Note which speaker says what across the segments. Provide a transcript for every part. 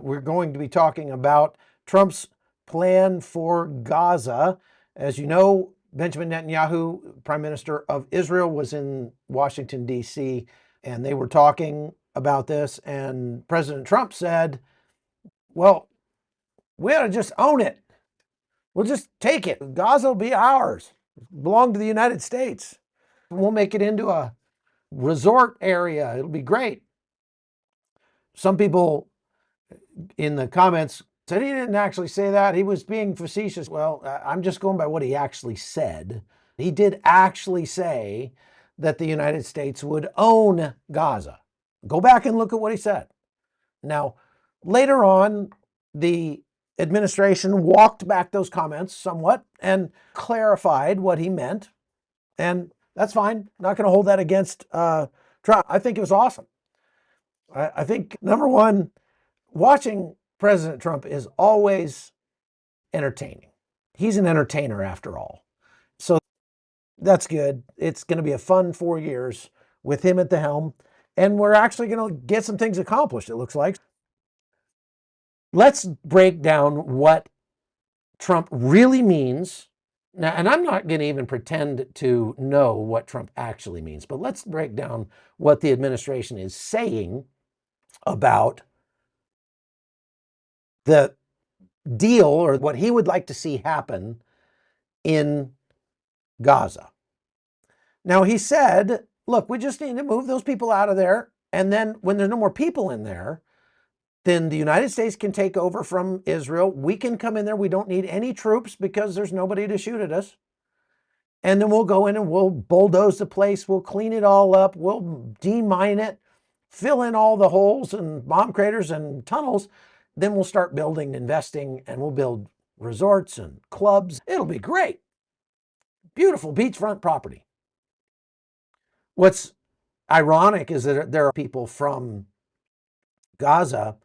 Speaker 1: We're going to be talking about Trump's plan for Gaza. As you know, Benjamin Netanyahu, Prime Minister of Israel, was in Washington, D.C., and they were talking about this. And President Trump said, well, we ought to just own it. We'll just take it. Gaza will be ours. Belong to the United States. We'll make it into a resort area. It'll be great. Some people in the comments said he didn't actually say that. He was being facetious. Well, I'm just going by what he actually said. He did actually say that the United States would own Gaza. Go back and look at what he said. Now, later on, the administration walked back those comments somewhat and clarified what he meant. And that's fine. Not going to hold that against Trump. I think it was awesome. I think, number one, watching President Trump is always entertaining. He's an entertainer after all. So that's good. It's going to be a fun 4 years with him at the helm. And we're actually going to get some things accomplished, it looks like. Let's break down what Trump really means. Now, and I'm not going to even pretend to know what Trump actually means, but let's break down what the administration is saying about the deal or what he would like to see happen in Gaza. Now, he said, look, we just need to move those people out of there. And then when there's no more people in there, then the United States can take over from Israel. We can come in there. We don't need any troops because there's nobody to shoot at us. And then we'll go in and we'll bulldoze the place. We'll clean it all up. We'll demine it, fill in all the holes and bomb craters and tunnels. Then we'll start building, investing, and we'll build resorts and clubs. It'll be great. Beautiful beachfront property. What's ironic is that there are people from Gaza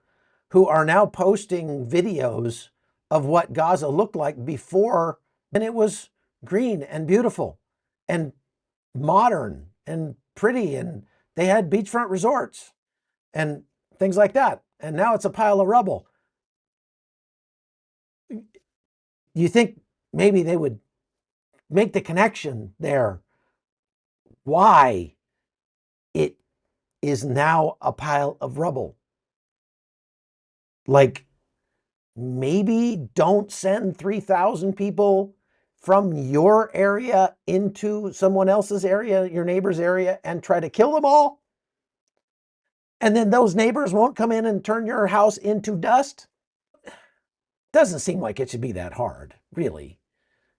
Speaker 1: who are now posting videos of what Gaza looked like before, and it was green and beautiful and modern and pretty, and they had beachfront resorts and things like that. And now it's a pile of rubble. You think maybe they would make the connection there why it is now a pile of rubble? Like, maybe don't send 3,000 people from your area into someone else's area, your neighbor's area, and try to kill them all. And then those neighbors won't come in and turn your house into dust. Doesn't seem like it should be that hard, really,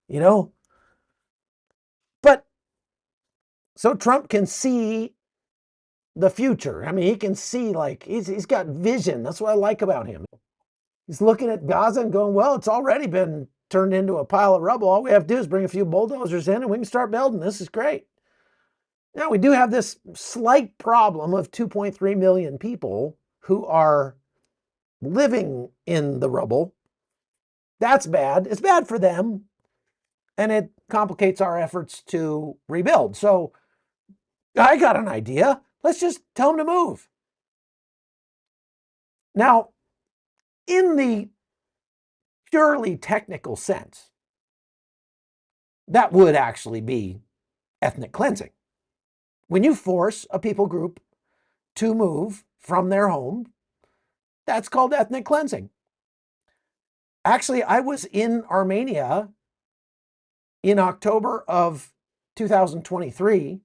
Speaker 1: you know? But so Trump can see the future. I mean, he can see, like, he's got vision. That's what I like about him. He's looking at Gaza and going, well, it's already been turned into a pile of rubble. All we have to do is bring a few bulldozers in and we can start building. This is great. Now, we do have this slight problem of 2.3 million people who are living in the rubble. That's bad. It's bad for them. And it complicates our efforts to rebuild. So I got an idea. Let's just tell them to move. Now, in the purely technical sense, that would actually be ethnic cleansing. When you force a people group to move from their home, that's called ethnic cleansing. Actually, I was in Armenia in October of 2023,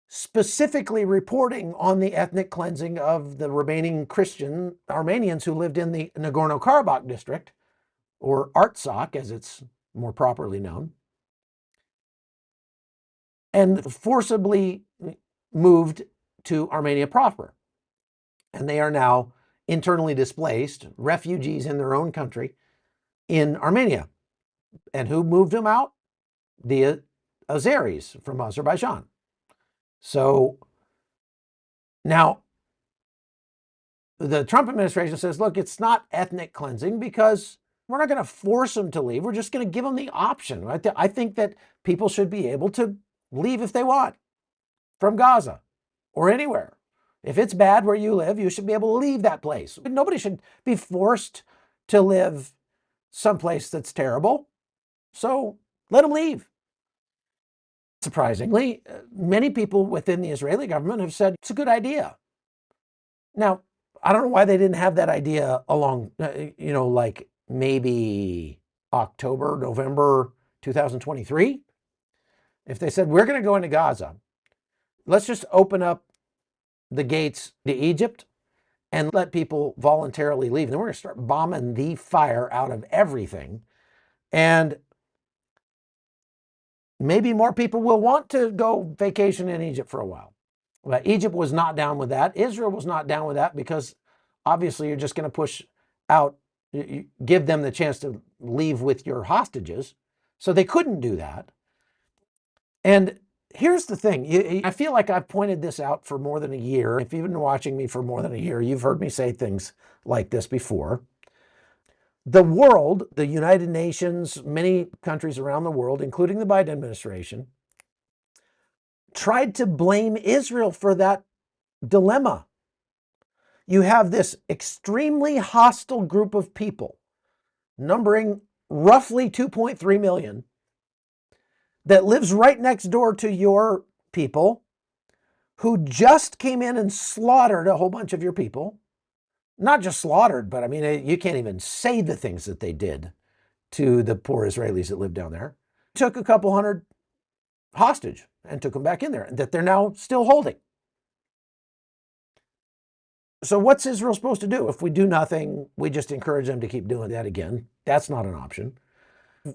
Speaker 1: specifically reporting on the ethnic cleansing of the remaining Christian Armenians who lived in the Nagorno-Karabakh district, or Artsakh as it's more properly known, and forcibly moved to Armenia proper. And they are now internally displaced, refugees in their own country in Armenia. And who moved them out? The Azeris from Azerbaijan. So now the Trump administration says, look, it's not ethnic cleansing because we're not going to force them to leave. We're just going to give them the option. Right? I think that people should be able to leave if they want from Gaza or anywhere. If it's bad where you live, you should be able to leave that place. Nobody should be forced to live someplace that's terrible. So let them leave. Surprisingly, many people within the Israeli government have said it's a good idea. Now, I don't know why they didn't have that idea along, like maybe October, November 2023. If they said, we're going to go into Gaza, let's just open up the gates to Egypt and let people voluntarily leave. And then we're going to start bombing the fire out of everything. And maybe more people will want to go vacation in Egypt for a while. But Egypt was not down with that. Israel was not down with that because obviously you're just going to push out, give them the chance to leave with your hostages. So they couldn't do that. And here's the thing. I feel like I've pointed this out for more than a year. If you've been watching me for more than a year, you've heard me say things like this before. The world, the United Nations, many countries around the world, including the Biden administration, tried to blame Israel for that dilemma. You have this extremely hostile group of people, numbering roughly 2.3 million, that lives right next door to your people, who just came in and slaughtered a whole bunch of your people. Not just slaughtered, but I mean, you can't even say the things that they did to the poor Israelis that live down there. Took a couple hundred hostage and took them back in there, that they're now still holding. So what's Israel supposed to do? If we do nothing, we just encourage them to keep doing that again. That's not an option.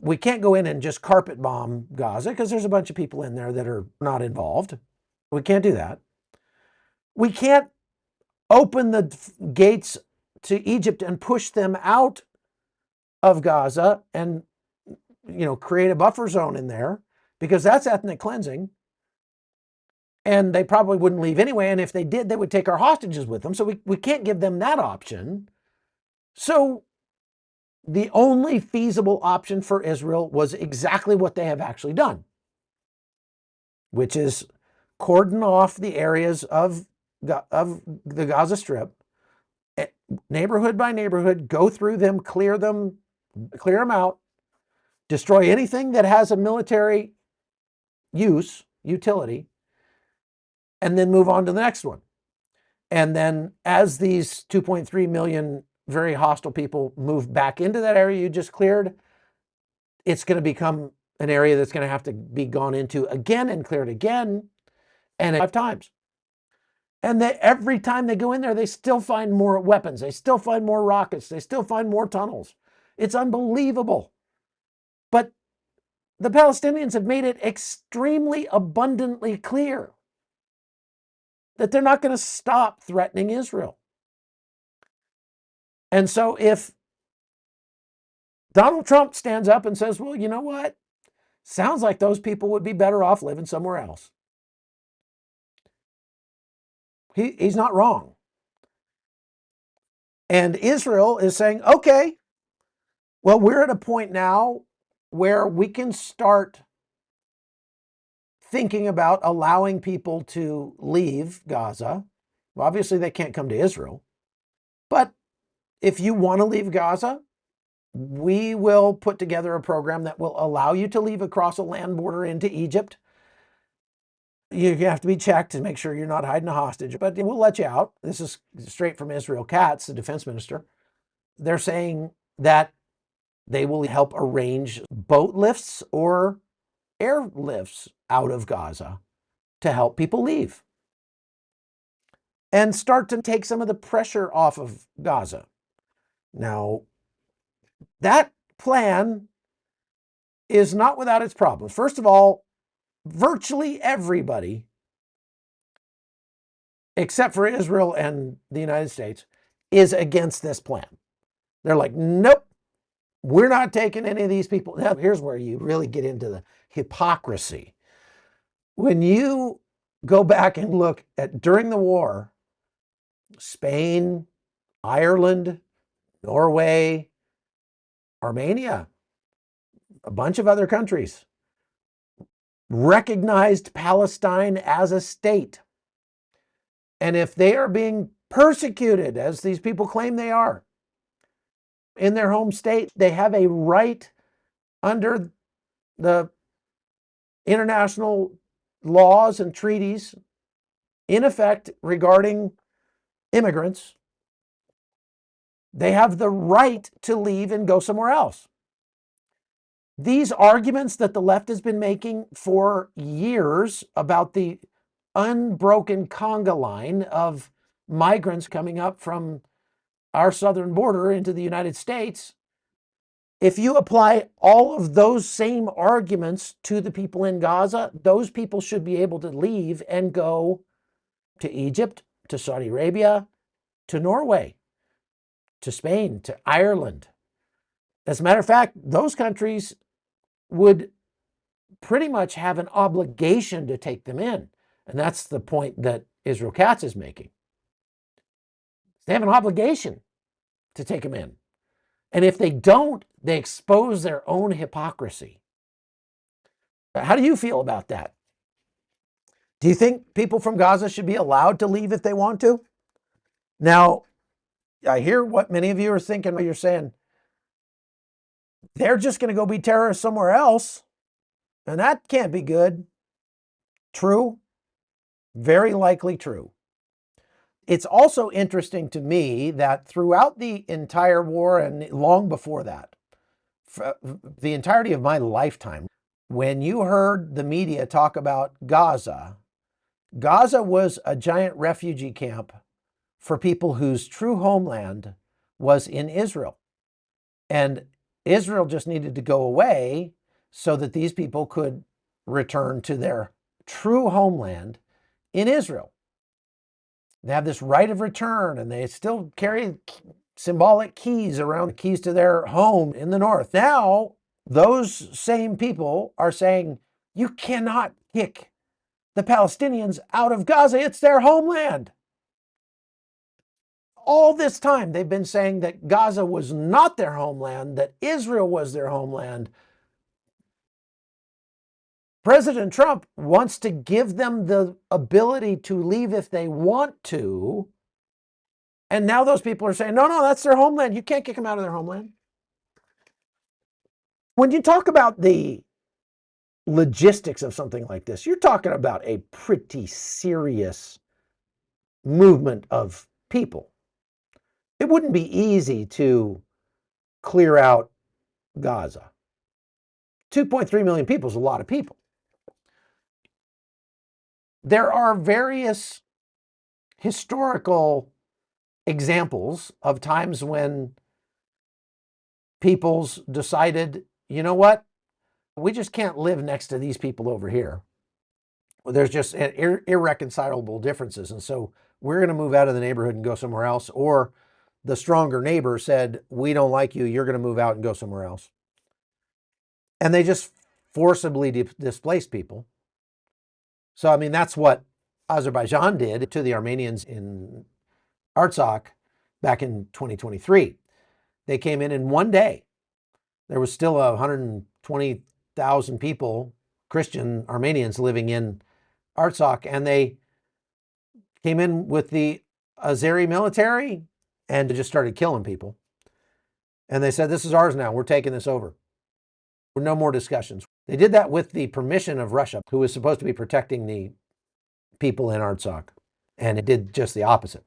Speaker 1: We can't go in and just carpet bomb Gaza because there's a bunch of people in there that are not involved. We can't do that. We can't open the gates to Egypt and push them out of Gaza and, create a buffer zone in there, because that's ethnic cleansing. And they probably wouldn't leave anyway. And if they did, they would take our hostages with them. So we can't give them that option. So the only feasible option for Israel was exactly what they have actually done, which is cordon off the areas of the Gaza Strip, neighborhood by neighborhood, go through them, clear them out, destroy anything that has a military utility, and then move on to the next one. And then as these 2.3 million very hostile people move back into that area you just cleared, it's going to become an area that's going to have to be gone into again and cleared again, and 5 times. And every time they go in there, they still find more weapons. They still find more rockets. They still find more tunnels. It's unbelievable. But the Palestinians have made it extremely abundantly clear that they're not going to stop threatening Israel. And so if Donald Trump stands up and says, well, you know what? Sounds like those people would be better off living somewhere else. He's not wrong. And Israel is saying, okay, well, we're at a point now where we can start thinking about allowing people to leave Gaza. Well, obviously, they can't come to Israel. But if you want to leave Gaza, we will put together a program that will allow you to leave across a land border into Egypt. You have to be checked to make sure you're not hiding a hostage, but we'll let you out. This is straight from Israel Katz, the defense minister. They're saying that they will help arrange boat lifts or airlifts out of Gaza to help people leave and start to take some of the pressure off of Gaza. Now, that plan is not without its problems. First of all, virtually everybody, except for Israel and the United States, is against this plan. They're like, nope, we're not taking any of these people. Now, here's where you really get into the hypocrisy. When you go back and look at during the war, Spain, Ireland, Norway, Armenia, a bunch of other countries recognized Palestine as a state. And if they are being persecuted, as these people claim they are, in their home state, they have a right under the international laws and treaties in effect regarding immigrants. They have the right to leave and go somewhere else. These arguments that the left has been making for years about the unbroken conga line of migrants coming up from our southern border into the United States, if you apply all of those same arguments to the people in Gaza, those people should be able to leave and go to Egypt, to Saudi Arabia, to Norway, to Spain, to Ireland. As a matter of fact, those countries would pretty much have an obligation to take them in. And that's the point that Israel Katz is making. They have an obligation to take them in. And if they don't, they expose their own hypocrisy. How do you feel about that? Do you think people from Gaza should be allowed to leave if they want to? Now, I hear what many of you are thinking. You're saying they're just going to go be terrorists somewhere else, and that can't be good. True. Very likely true. It's also interesting to me that throughout the entire war and long before that, the entirety of my lifetime, when you heard the media talk about Gaza, Gaza was a giant refugee camp for people whose true homeland was in Israel. And Israel just needed to go away so that these people could return to their true homeland in Israel. They have this right of return, and they still carry symbolic keys around, the keys to their home in the north. Now, those same people are saying, you cannot kick the Palestinians out of Gaza. It's their homeland. All this time, they've been saying that Gaza was not their homeland, that Israel was their homeland. President Trump wants to give them the ability to leave if they want to. And now those people are saying, no, that's their homeland. You can't kick them out of their homeland. When you talk about the logistics of something like this, you're talking about a pretty serious movement of people. It wouldn't be easy to clear out Gaza. 2.3 million people is a lot of people. There are various historical examples of times when peoples decided, you know what, we just can't live next to these people over here. There's just irreconcilable differences. And so we're going to move out of the neighborhood and go somewhere else. Or the stronger neighbor said, we don't like you, you're going to move out and go somewhere else. And they just forcibly displaced people. So, I mean, that's what Azerbaijan did to the Armenians in Artsakh back in 2023. They came in one day. There was still 120,000 people, Christian Armenians, living in Artsakh, and they came in with the Azeri military and just started killing people. And they said, this is ours now. We're taking this over. No more discussions. They did that with the permission of Russia, who was supposed to be protecting the people in Artsakh, and it did just the opposite.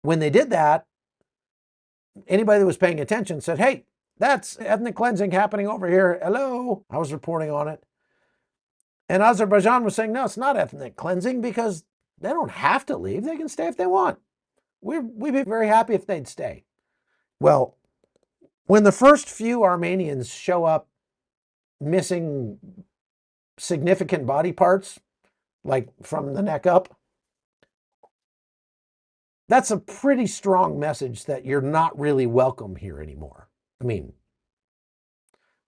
Speaker 1: When they did that, anybody that was paying attention said, hey, that's ethnic cleansing happening over here. Hello. I was reporting on it. And Azerbaijan was saying, no, it's not ethnic cleansing because they don't have to leave. They can stay if they want. We'd be very happy if they'd stay. Well, when the first few Armenians show up missing significant body parts, like from the neck up, that's a pretty strong message that you're not really welcome here anymore. I mean,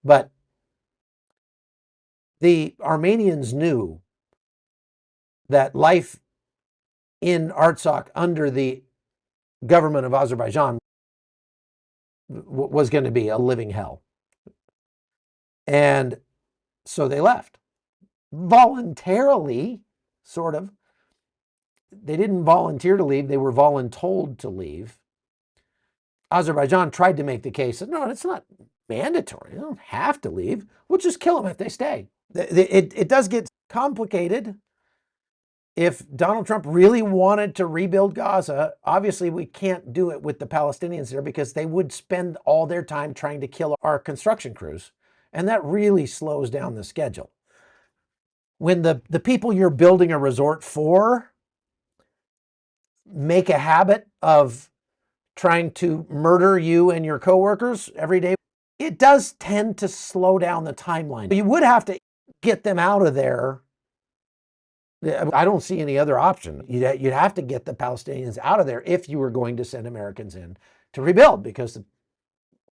Speaker 1: but the Armenians knew that life in Artsakh under the government of Azerbaijan was going to be a living hell. And so they left voluntarily, sort of. they didn't volunteer to leave, they were voluntold to leave. Azerbaijan tried to make the case that no, it's not mandatory. They don't have to leave. We'll just kill them if they stay. It does get complicated. If Donald Trump really wanted to rebuild Gaza, obviously we can't do it with the Palestinians there because they would spend all their time trying to kill our construction crews. And that really slows down the schedule. When the people you're building a resort for make a habit of trying to murder you and your coworkers every day, it does tend to slow down the timeline. You would have to get them out of there. I don't see any other option. You'd have to get the Palestinians out of there if you were going to send Americans in to rebuild, because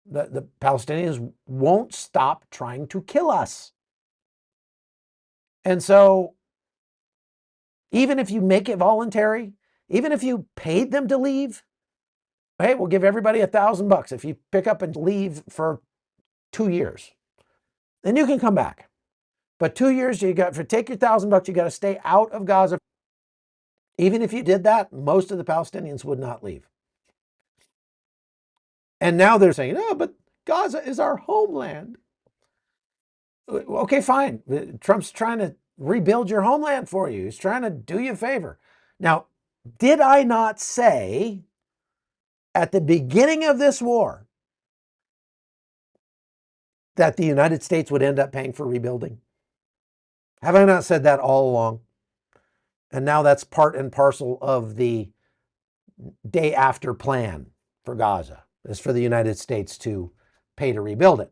Speaker 1: the Palestinians won't stop trying to kill us. And so even if you make it voluntary, even if you paid them to leave, hey, we'll give everybody $1,000 if you pick up and leave for 2 years. Then you can come back. But 2 years, you got to take your $1,000, you got to stay out of Gaza. Even if you did that, most of the Palestinians would not leave. And now they're saying, no, but Gaza is our homeland. Okay, fine. Trump's trying to rebuild your homeland for you. He's trying to do you a favor. Now, did I not say at the beginning of this war that the United States would end up paying for rebuilding? Have I not said that all along? And now that's part and parcel of the day after plan for Gaza, is for the United States to pay to rebuild it.